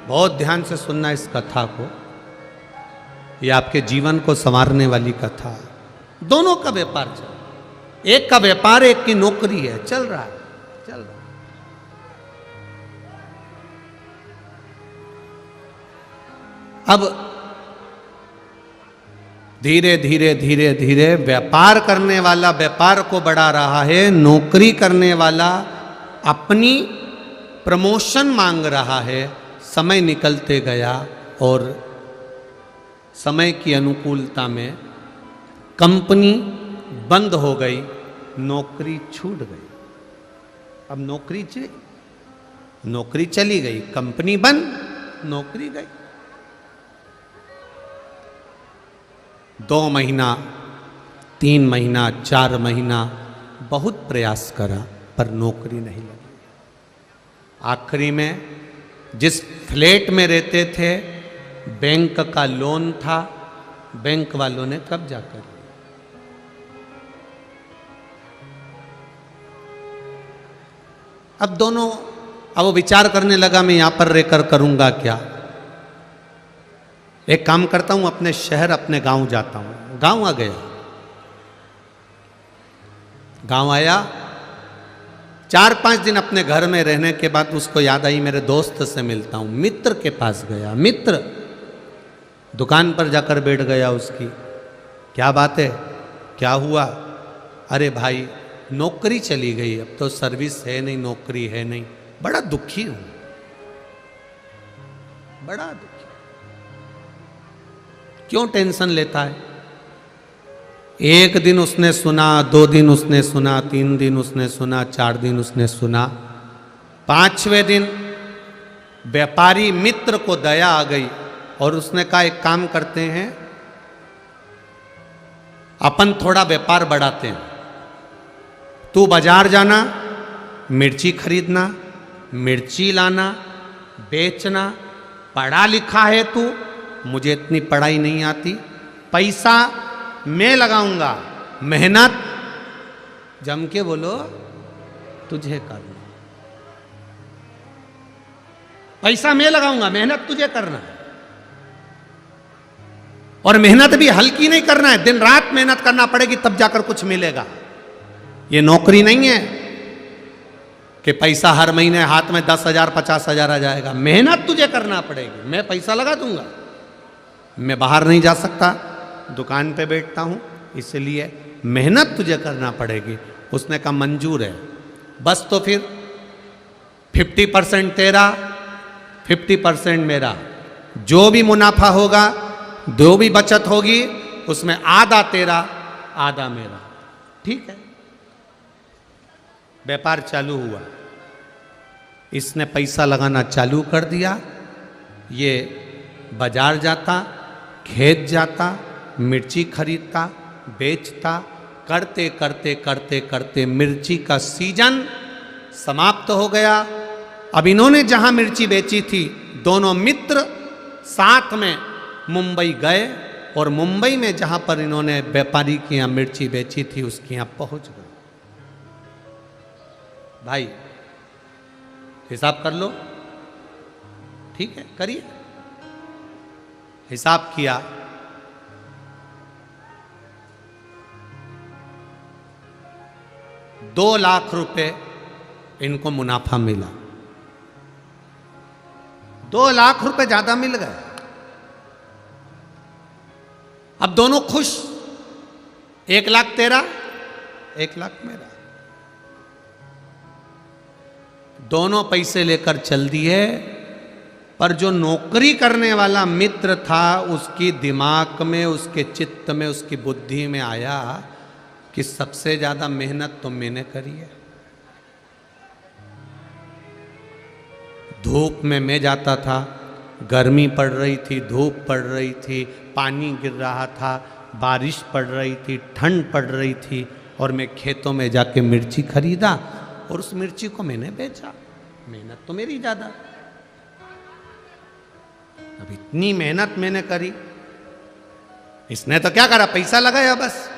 बहुत ध्यान से सुनना इस कथा को, ये आपके जीवन को संवारने वाली कथा है। दोनों का व्यापार चल रहा है, एक का व्यापार एक की नौकरी है, चल रहा है, चल रहा है। अब धीरे धीरे धीरे धीरे व्यापार करने वाला व्यापार को बढ़ा रहा है, नौकरी करने वाला अपनी प्रमोशन मांग रहा है। समय निकलते गया और समय की अनुकूलता में कंपनी बंद हो गई, नौकरी छूट गई। अब नौकरी चली गई, कंपनी बंद, नौकरी गई। 2 महीना, 3 महीना, 4 महीना बहुत प्रयास करा पर नौकरी नहीं लगी। आखिरी में जिस फ्लैट में रहते थे बैंक का लोन था, बैंक वालों ने कब्जा कर लिया। अब वो विचार करने लगा मैं यहां पर रहकर करूंगा क्या। एक काम करता हूं, अपने शहर अपने गांव जाता हूं। गांव आ गया, गांव आया, 4-5 दिन अपने घर में रहने के बाद उसको याद आई मेरे दोस्त से मिलता हूं। मित्र के पास गया, मित्र दुकान पर जाकर बैठ गया उसकी। क्या बात है, क्या हुआ? अरे भाई नौकरी चली गई, अब तो सर्विस है नहीं, नौकरी है नहीं, बड़ा दुखी हूं, बड़ा दुखी। क्यों टेंशन लेता है? 1 दिन उसने सुना, 2 दिन उसने सुना, 3 दिन उसने सुना, 4 दिन उसने सुना, 5वें दिन व्यापारी मित्र को दया आ गई और उसने कहा एक काम करते हैं, अपन थोड़ा व्यापार बढ़ाते हैं। तू बाजार जाना, मिर्ची खरीदना, मिर्ची लाना, बेचना, पढ़ा लिखा है तू, मुझे इतनी पढ़ाई नहीं आती, पैसा मैं लगाऊंगा, मेहनत जम के बोलो तुझे करना, पैसा मैं लगाऊंगा, मेहनत तुझे करना। और मेहनत भी हल्की नहीं करना है, दिन रात मेहनत करना पड़ेगी तब जाकर कुछ मिलेगा। ये नौकरी नहीं है कि पैसा हर महीने हाथ में 10,000 50,000 आ जाएगा। मेहनत तुझे करना पड़ेगी। मैं पैसा लगा दूंगा, मैं बाहर नहीं जा सकता, दुकान पे बैठता हूं, इसलिए मेहनत तुझे करना पड़ेगी। उसने कहा मंजूर है, बस तो फिर 50% तेरा, 50% मेरा, जो भी मुनाफा होगा, जो भी बचत होगी, उसमें आधा तेरा आधा मेरा। ठीक है, व्यापार चालू हुआ। इसने पैसा लगाना चालू कर दिया। ये बाजार जाता, खेत जाता, मिर्ची खरीदता, बेचता, करते करते करते करते मिर्ची का सीजन समाप्त हो गया। अब इन्होंने जहां मिर्ची बेची थी, दोनों मित्र साथ में मुंबई गए और मुंबई में जहां पर इन्होंने व्यापारी की यहां मिर्ची बेची थी उसके यहां पहुंच गए। भाई हिसाब कर लो, ठीक है, करिए। हिसाब किया, ₹2,00,000 इनको मुनाफा मिला। ₹2,00,000 ज्यादा मिल गए। अब दोनों खुश, 1,00,000 तेरा, 1,00,000 मेरा। दोनों पैसे लेकर चल दिए, पर जो नौकरी करने वाला मित्र था उसकी दिमाग में, उसके चित्त में, उसकी बुद्धि में आया कि सबसे ज्यादा मेहनत तो मैंने करी है। धूप में मैं जाता था, गर्मी पड़ रही थी, धूप पड़ रही थी, पानी गिर रहा था, बारिश पड़ रही थी, ठंड पड़ रही थी, और मैं खेतों में जाके मिर्ची खरीदा और उस मिर्ची को मैंने बेचा। मेहनत तो मेरी ज्यादा। अब इतनी मेहनत मैंने करी, इसने तो क्या करा, पैसा लगाया बस,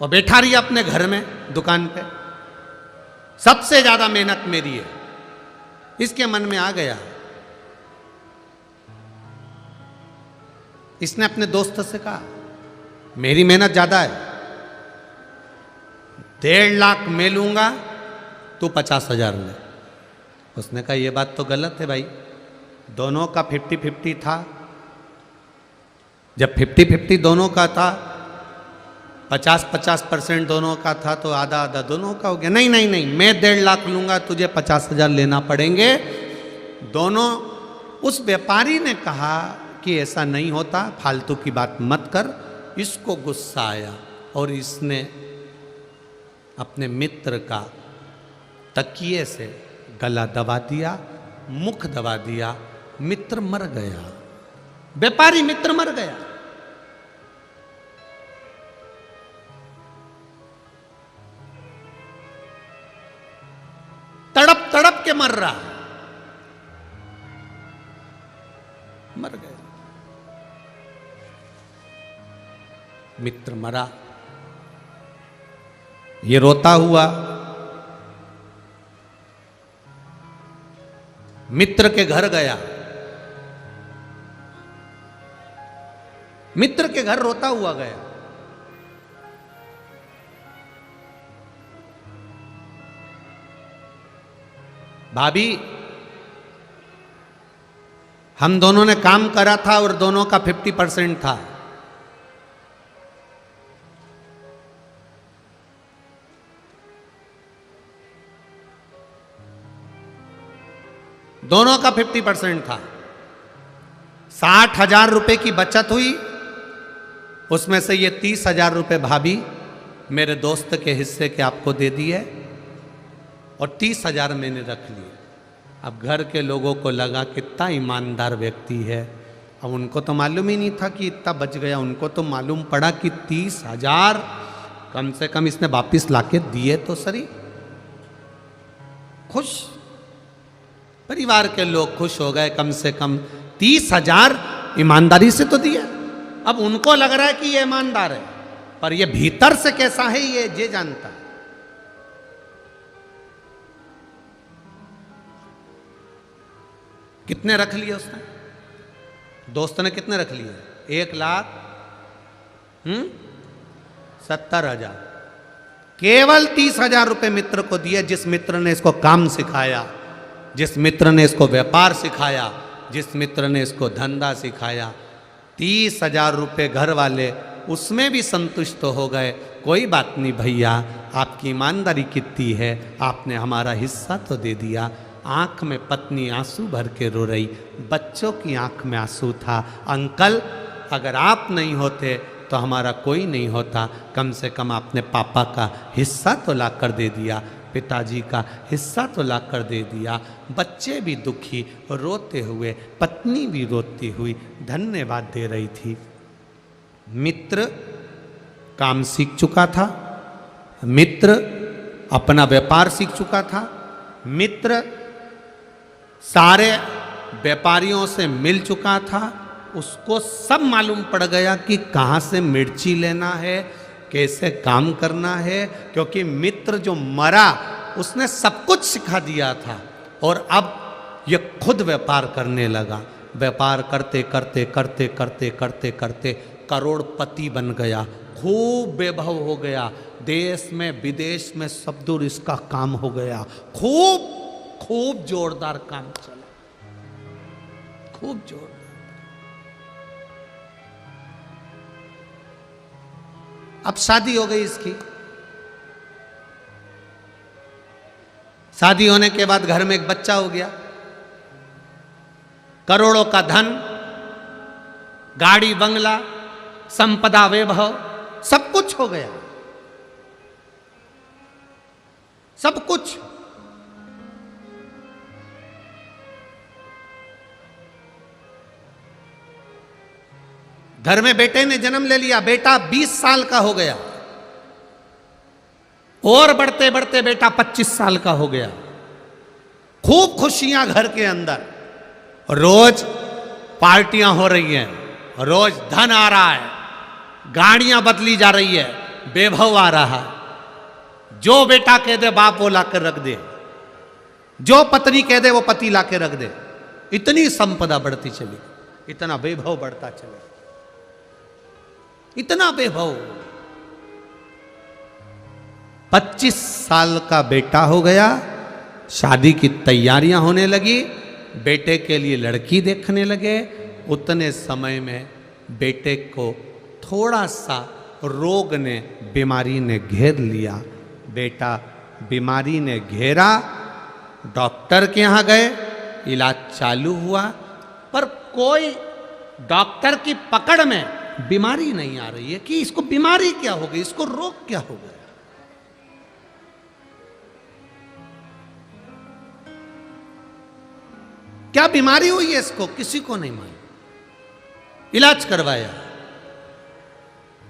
और बैठा रही अपने घर में दुकान पे। सबसे ज्यादा मेहनत मेरी है। इसके मन में आ गया इसने अपने दोस्त से कहा मेरी मेहनत ज्यादा है, 1.5 लाख मैं लूंगा, तू 50,000 ले। उसने कहा ये बात तो गलत है भाई, दोनों का 50-50 था। जब 50-50 दोनों का था, 50-50% दोनों का था, तो आधा आधा दोनों का हो गया। नहीं नहीं नहीं, मैं 1.5 लाख लूंगा, तुझे 50,000 लेना पड़ेंगे दोनों। उस व्यापारी ने कहा कि ऐसा नहीं होता, फालतू की बात मत कर। इसको गुस्सा आया और इसने अपने मित्र का तकिए से गला दबा दिया, मुख दबा दिया, मित्र मर गया, व्यापारी मित्र मर गया। तड़प तड़प के मर रहा, मर गया, मित्र मरा। ये रोता हुआ मित्र के घर गया, मित्र के घर रोता हुआ गया। भाभी, हम दोनों ने काम करा था और दोनों का 50% था। दोनों का 50% था। 60,000 रुपए की बचत हुई, उसमें से ये 30,000 रुपए भाभी मेरे दोस्त के हिस्से के आपको दे दिए और 30,000 मैंने रख लिए। अब घर के लोगों को लगा कितना ईमानदार व्यक्ति है। अब उनको तो मालूम ही नहीं था कि इतना बच गया, उनको तो मालूम पड़ा कि 30,000 कम से कम इसने वापिस लाके दिए तो सही। खुश, परिवार के लोग खुश हो गए, कम से कम 30,000 ईमानदारी से तो दिया। अब उनको लग रहा है कि ये ईमानदार है, पर ये भीतर से कैसा है ये जानता है। कितने रख लिए उसने, दोस्त ने कितने रख लिए? 1,70,000। केवल 30,000 रुपए मित्र को दिए, जिस मित्र ने इसको काम सिखाया, जिस मित्र ने इसको व्यापार सिखाया, जिस मित्र ने इसको धंधा सिखाया। 30,000 रुपये घर वाले उसमें भी संतुष्ट हो गए। कोई बात नहीं भैया, आपकी ईमानदारी कितनी है, आपने हमारा हिस्सा तो दे दिया। आंख में पत्नी आंसू भर के रो रही, बच्चों की आंख में आंसू था। अंकल, अगर आप नहीं होते तो हमारा कोई नहीं होता, कम से कम आपने पापा का हिस्सा तो ला कर दे दिया, पिताजी का हिस्सा तो ला कर दे दिया। बच्चे भी दुखी रोते हुए, पत्नी भी रोती हुई धन्यवाद दे रही थी। मित्र काम सीख चुका था, मित्र अपना व्यापार सीख चुका था, मित्र सारे व्यापारियों से मिल चुका था। उसको सब मालूम पड़ गया कि कहाँ से मिर्ची लेना है, कैसे काम करना है, क्योंकि मित्र जो मरा उसने सब कुछ सिखा दिया था। और अब ये खुद व्यापार करने लगा। व्यापार करते करते करते करते करते करते करोड़पति बन गया, खूब वैभव हो गया। देश में विदेश में सब दूर इसका काम हो गया। खूब खूब जोरदार काम चला, खूब जोरदार। अब शादी हो गई इसकी। शादी होने के बाद घर में एक बच्चा हो गया। करोड़ों का धन, गाड़ी बंगला, संपदा वैभव, सब कुछ हो गया, सब कुछ। घर में बेटे ने जन्म ले लिया। बेटा 20 साल का हो गया और बढ़ते बढ़ते बेटा 25 साल का हो गया। खूब खुशियां घर के अंदर, रोज पार्टियां हो रही हैं, रोज धन आ रहा है, गाड़ियां बदली जा रही है, वैभव आ रहा है। जो बेटा कह दे बाप वो लाकर रख दे, जो पत्नी कह दे वो पति लाकर रख दे। इतनी संपदा बढ़ती चली, इतना वैभव बढ़ता चले। इतना वैभव। 25 साल का बेटा हो गया, शादी की तैयारियां होने लगी, बेटे के लिए लड़की देखने लगे। उतने समय में बेटे को थोड़ा सा रोग ने, बीमारी ने घेर लिया। बेटा बीमारी ने घेरा, डॉक्टर के यहाँ गए, इलाज चालू हुआ, पर कोई डॉक्टर की पकड़ में बीमारी नहीं आ रही है कि इसको बीमारी क्या हो गई, इसको रोग क्या हो गया। क्या बीमारी हुई है इसको, किसी को नहीं मालूम। इलाज करवाया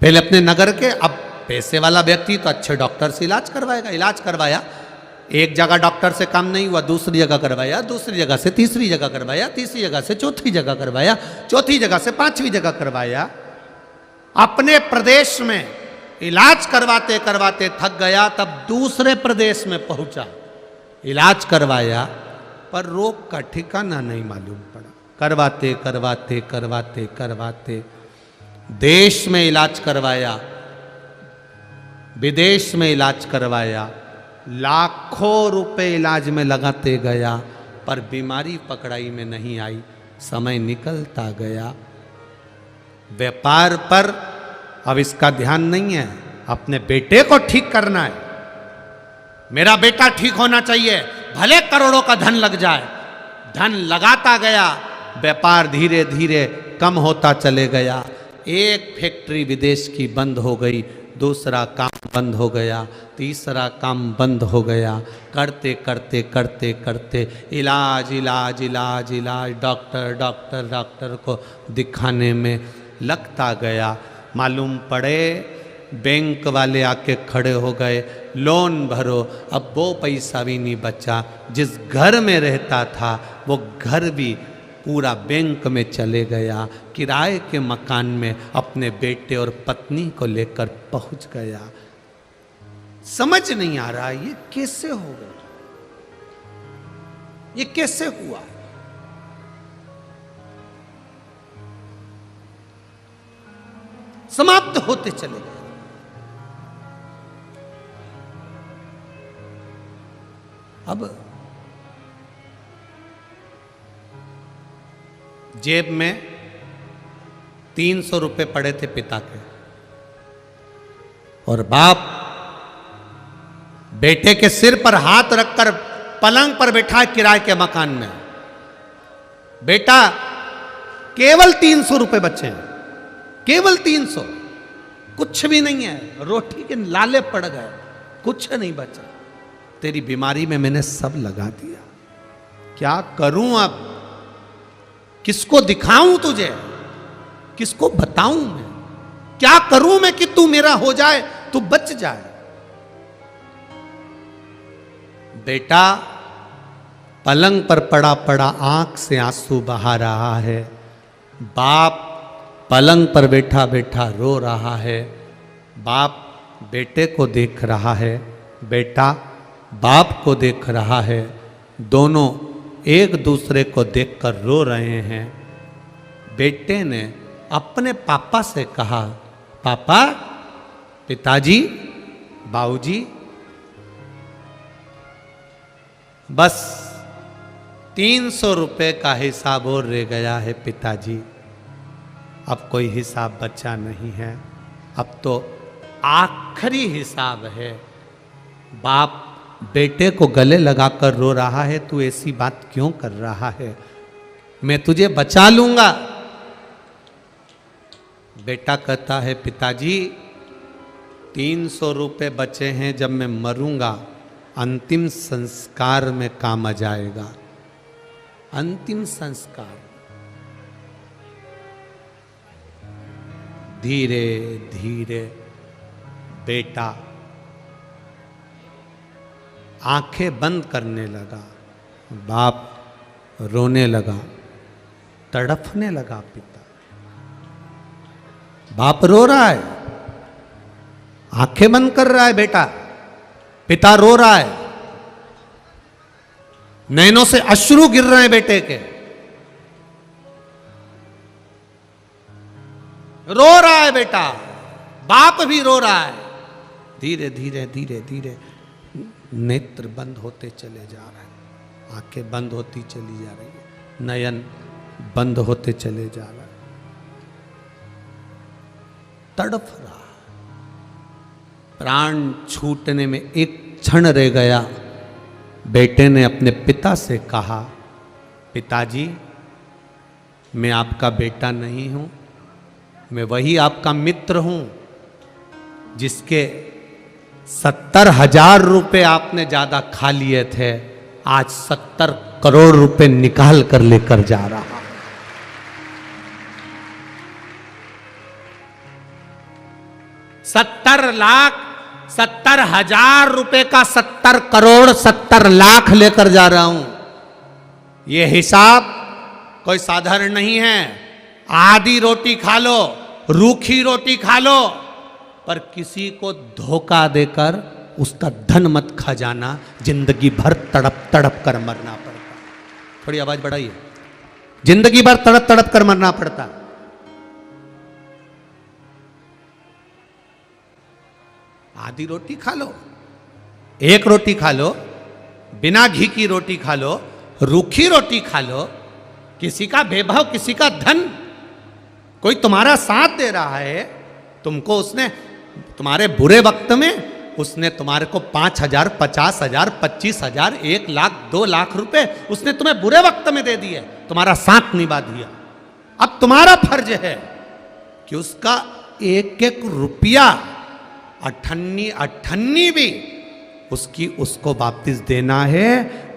पहले अपने नगर के, अब पैसे वाला व्यक्ति तो अच्छे डॉक्टर से इलाज करवाएगा। इलाज करवाया, एक जगह डॉक्टर से काम नहीं हुआ, दूसरी जगह करवाया, दूसरी जगह से तीसरी जगह करवाया, तीसरी जगह से चौथी जगह करवाया, चौथी जगह से पांचवी जगह करवाया। अपने प्रदेश में इलाज करवाते करवाते थक गया, तब दूसरे प्रदेश में पहुंचा, इलाज करवाया, पर रोग का ठिकाना नहीं मालूम पड़ा। करवाते करवाते करवाते करवाते देश में इलाज करवाया, विदेश में इलाज करवाया, लाखों रुपए इलाज में लगाते गया, पर बीमारी पकड़ाई में नहीं आई। समय निकलता गया, व्यापार पर अब इसका ध्यान नहीं है, अपने बेटे को ठीक करना है। मेरा बेटा ठीक होना चाहिए, भले करोड़ों का धन लग जाए। धन लगाता गया, व्यापार धीरे धीरे कम होता चले गया। एक फैक्ट्री विदेश की बंद हो गई, दूसरा काम बंद हो गया, तीसरा काम बंद हो गया। करते करते करते करते इलाज इलाज इलाज इलाज, डॉक्टर डॉक्टर डॉक्टर को दिखाने में लगता गया। मालूम पड़े बैंक वाले आके खड़े हो गए, लोन भरो। अब वो पैसा भी नहीं बचा। जिस घर में रहता था वो घर भी पूरा बैंक में चले गया। किराए के मकान में अपने बेटे और पत्नी को लेकर पहुंच गया। समझ नहीं आ रहा ये कैसे हो गया, ये कैसे हुआ। समाप्त होते चले गए। अब जेब में 300 रुपए पड़े थे पिता के, और बाप बेटे के सिर पर हाथ रखकर पलंग पर बैठा है किराए के मकान में। बेटा केवल 300 रुपए बचे हैं, केवल 300, कुछ भी नहीं है। रोटी के लाले पड़ गए, कुछ नहीं बचा। तेरी बीमारी में मैंने सब लगा दिया, क्या करूं अब, किसको दिखाऊं तुझे, किसको बताऊं मैं, क्या करूं मैं कि तू मेरा हो जाए, तू बच जाए। बेटा पलंग पर पड़ा पड़ा आंख से आंसू बहा रहा है। बाप पलंग पर बैठा बैठा रो रहा है। बाप बेटे को देख रहा है, बेटा बाप को देख रहा है। दोनों एक दूसरे को देखकर रो रहे हैं। बेटे ने अपने पापा से कहा, पापा, पिताजी, बाबूजी, बस 300 रुपए का हिसाब और रह गया है पिताजी, अब कोई हिसाब बचा नहीं है, अब तो आखिरी हिसाब है। बाप बेटे को गले लगाकर रो रहा है, तू ऐसी बात क्यों कर रहा है, मैं तुझे बचा लूंगा। बेटा कहता है, पिताजी 300 रुपए बचे हैं, जब मैं मरूंगा अंतिम संस्कार में काम आ जाएगा। अंतिम संस्कार। धीरे धीरे बेटा आंखें बंद करने लगा। बाप रोने लगा, तड़फने लगा। पिता, बाप रो रहा है, आंखें बंद कर रहा है बेटा, पिता रो रहा है, नैनों से अश्रु गिर रहे हैं बेटे के, रो रहा है बेटा, बाप भी रो रहा है। धीरे धीरे धीरे धीरे नेत्र बंद होते चले जा रहे हैं, आंखें बंद होती चली जा रही है, नयन बंद होते चले जा रहे हैं। तड़फ रहा, प्राण छूटने में एक क्षण रह गया। बेटे ने अपने पिता से कहा, पिताजी मैं आपका बेटा नहीं हूं, मैं वही आपका मित्र हूं जिसके 70,000 रुपए आपने ज्यादा खा लिए थे, आज 70 करोड़ रुपए निकाल कर लेकर जा रहा। 70,000 रुपए का 70 करोड़ 70 लाख लेकर जा रहा हूं। यह हिसाब कोई साधारण नहीं है। आधी रोटी खा लो, रूखी रोटी खा लो, पर किसी को धोखा देकर उसका धन मत खा जाना, जिंदगी भर तड़प तड़प कर मरना पड़ता। थोड़ी आवाज बढ़ाइए। जिंदगी भर तड़प तड़प कर मरना पड़ता। आधी रोटी खा लो, एक रोटी खा लो, बिना घी की रोटी खा लो, रूखी रोटी खा लो, किसी का वैभव, किसी का धन, कोई तुम्हारा साथ दे रहा है, तुमको उसने तुम्हारे बुरे वक्त में उसने तुम्हारे को 5,000, 50,000, 25,000, 1 लाख, 2 लाख रुपए उसने तुम्हें बुरे वक्त में दे दिए, तुम्हारा साथ निभा दिया। अब तुम्हारा फर्ज है कि उसका एक एक रुपया, अठन्नी अठन्नी भी उसको वापस देना है,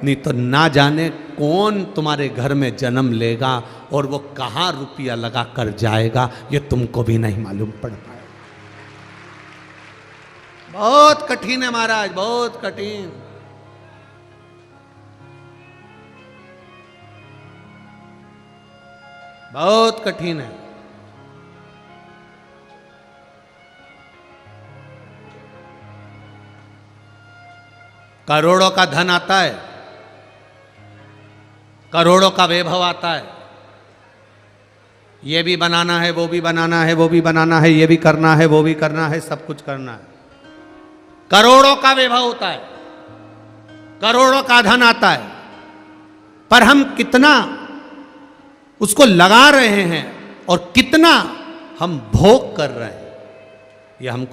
नहीं तो ना जाने कौन तुम्हारे घर में जन्म लेगा और वो कहाँ रुपया लगा कर जाएगा, ये तुमको भी नहीं मालूम पड़ पाएगा। बहुत कठिन है महाराज, बहुत कठिन। बहुत कठिन है। करोड़ों का धन आता है, करोड़ों का वैभव आता है, ये भी बनाना है, वो भी बनाना है, वो भी बनाना है, ये भी करना है, वो भी करना है, सब कुछ करना है। करोड़ों का वैभव होता है, करोड़ों का धन आता है, पर हम कितना उसको लगा रहे हैं और कितना हम भोग कर रहे हैं, ये हमको